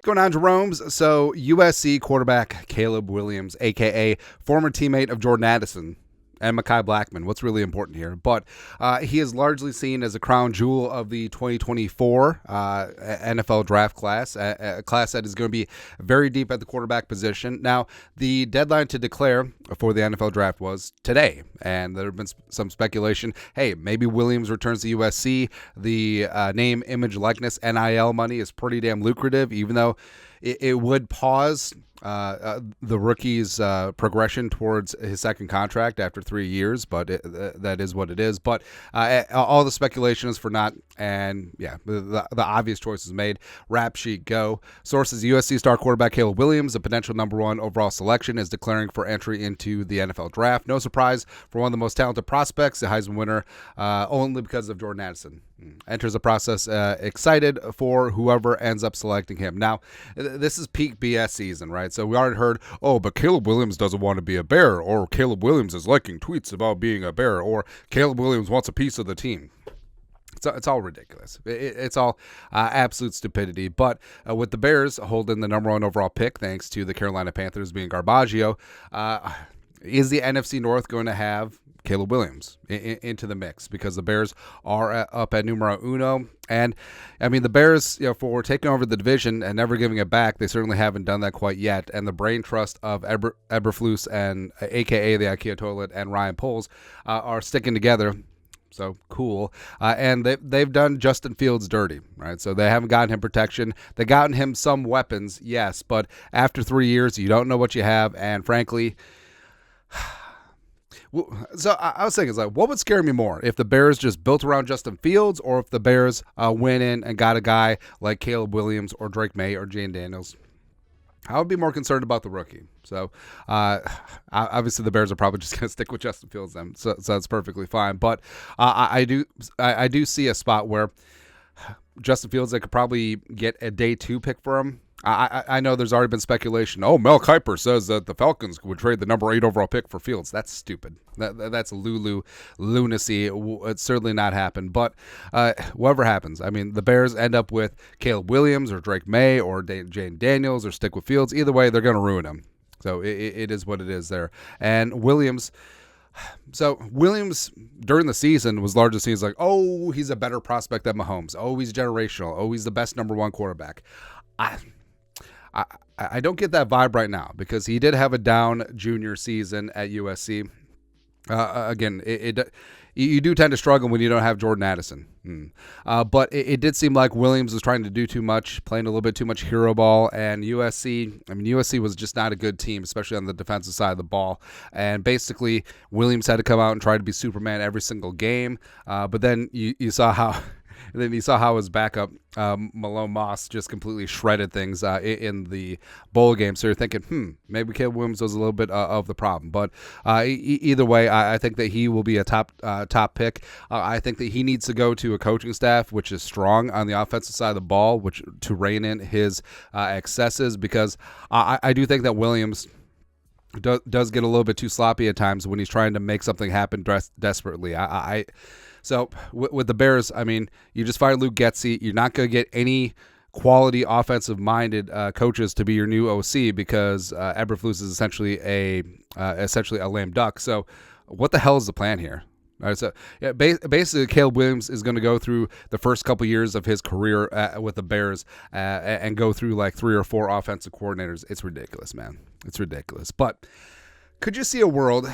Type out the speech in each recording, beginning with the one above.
Going on, Jerome's. So USC quarterback Caleb Williams, a.k.a. former teammate of Jordan Addison and Mekhi Blackman. What's really important here? But he is largely seen as a crown jewel of the 2024 NFL draft class, a class that is going to be very deep at the quarterback position. Now, the deadline to declare for the NFL draft was today, and there have been some speculation. Hey, maybe Williams returns to USC. The name, image, likeness, NIL money is pretty damn lucrative, even though it would pause the rookie's progression towards his second contract after 3 years, but that is what it is. But all the speculation is for not, and yeah, the obvious choice is made. Rap sheet go. Sources: USC star quarterback Caleb Williams, a potential number 1 overall selection, is declaring for entry into the NFL draft. No surprise for one of the most talented prospects, the Heisman winner, only because of Jordan Addison. Enters the process excited for whoever ends up selecting him. Now, this is peak BS season, right? So we already heard, oh, but Caleb Williams doesn't want to be a Bear, or Caleb Williams is liking tweets about being a Bear, or Caleb Williams wants a piece of the team. It's all ridiculous. It's all absolute stupidity. But with the Bears holding the number 1 overall pick, thanks to the Carolina Panthers being Garbaggio, is the NFC North going to have Caleb Williams into the mix? Because the Bears are up at numero uno. And, I mean, the Bears, for taking over the division and never giving it back, they certainly haven't done that quite yet. And the brain trust of Eberflus and a.k.a. the IKEA toilet and Ryan Poles are sticking together. So cool. And they've done Justin Fields dirty, right? So they haven't gotten him protection. They've gotten him some weapons, yes. But after 3 years, you don't know what you have. And frankly, so I was thinking, what would scare me more? If the Bears just built around Justin Fields, or if the Bears went in and got a guy like Caleb Williams or Drake May or Jane Daniels? I would be more concerned about the rookie. So obviously the Bears are probably just going to stick with Justin Fields then. So that's perfectly fine. But I do see a spot where Justin Fields, they could probably get a day 2 pick for him. I know there's already been speculation. Oh, Mel Kiper says that the Falcons would trade the number 8 overall pick for Fields. That's stupid. That's lunacy. It's certainly not happened. But whatever happens, I mean, the Bears end up with Caleb Williams or Drake May or Jane Daniels, or stick with Fields. Either way, they're going to ruin him. So it is what it is there. And Williams... So Williams during the season was largely seen as like, oh, he's a better prospect than Mahomes. Oh, he's generational. Oh, he's the best number 1 quarterback. I don't get that vibe right now, because he did have a down junior season at USC. Again, you do tend to struggle when you don't have Jordan Addison. But it did seem like Williams was trying to do too much, playing a little bit too much hero ball. And USC was just not a good team, especially on the defensive side of the ball. And basically, Williams had to come out and try to be Superman every single game. But then you saw how... And then you saw how his backup, Malone Moss, just completely shredded things in the bowl game. So you're thinking, maybe Caleb Williams was a little bit of the problem. But either way, I think that he will be a top pick. I think that he needs to go to a coaching staff which is strong on the offensive side of the ball, which to rein in his excesses, because I do think that Williams does get a little bit too sloppy at times when he's trying to make something happen desperately. So with the Bears, I mean, you just fired Luke Getsy. You're not going to get any quality offensive-minded coaches to be your new OC, because Eberflus is essentially a lame duck. So what the hell is the plan here? All right, so yeah, basically, Caleb Williams is going to go through the first couple years of his career with the Bears and go through like 3 or 4 offensive coordinators. It's ridiculous, man. It's ridiculous. But could you see a world,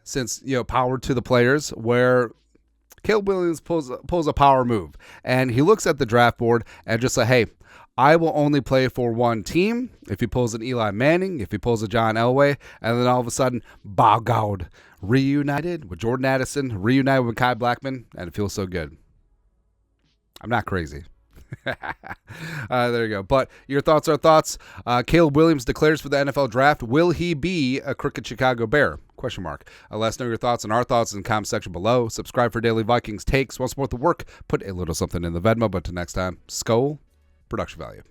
since power to the players, where Caleb Williams pulls a power move and he looks at the draft board and just like, hey, I will only play for one team. If he pulls an Eli Manning, if he pulls a John Elway, and then all of a sudden, by God, reunited with Jordan Addison, reunited with Mekhi Blackman, and it feels so good. I'm not crazy. There you go. But your thoughts are thoughts. Caleb Williams declares for the NFL draft. Will he be a crooked Chicago Bear? Question mark. Let us know your thoughts and our thoughts in the comment section below. Subscribe for daily Vikings takes. Want to support the work? Put a little something in the Venmo. But until next time, Skol, production value.